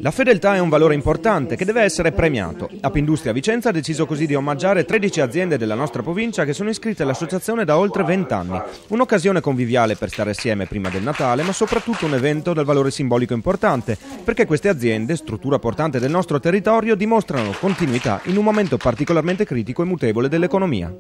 La fedeltà è un valore importante che deve essere premiato. Apindustria Vicenza ha deciso così di omaggiare 13 aziende della nostra provincia che sono iscritte all'associazione da oltre 20 anni. Un'occasione conviviale per stare assieme prima del Natale, ma soprattutto un evento dal valore simbolico importante, perché queste aziende, struttura portante del nostro territorio, dimostrano continuità in un momento particolarmente critico e mutevole dell'economia.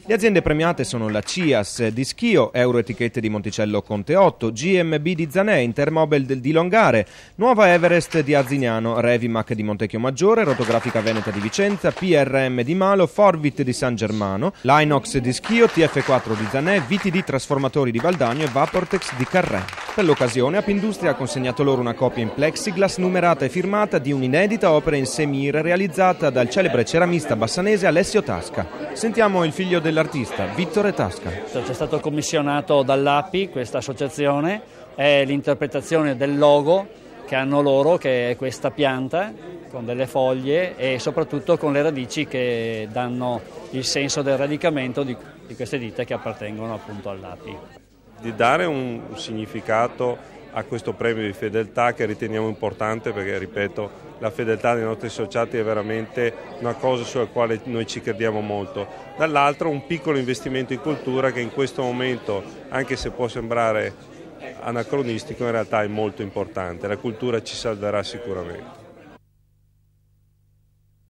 Le aziende premiate sono la CIAS di Schio, Euroetichette di Monticello Conte 8, GMB di Zanè, Intermobile di Longare, Nuova Everest di Arzignano, Revimac di Montecchio Maggiore, Rotografica Veneta di Vicenza, PRM di Malo, Forvit di San Germano, Linox di Schio, TF4 di Zanè, VTD Trasformatori di Valdagno e Vaportex di Carré. Per l'occasione Apindustria ha consegnato loro una copia in plexiglass numerata e firmata di un'inedita opera in semire realizzata dal celebre ceramista bassanese Alessio Tasca. Sentiamo il figlio dell'artista, Vittore Tasca. C'è stato commissionato dall'API, questa associazione, è l'interpretazione del logo che hanno loro, che è questa pianta con delle foglie e soprattutto con le radici che danno il senso del radicamento di queste ditte che appartengono appunto all'API. Di dare un significato a questo premio di fedeltà che riteniamo importante perché, ripeto, la fedeltà dei nostri associati è veramente una cosa sulla quale noi ci crediamo molto. Dall'altro un piccolo investimento in cultura che in questo momento, anche se può sembrare anacronistico, in realtà è molto importante. La cultura ci salverà sicuramente.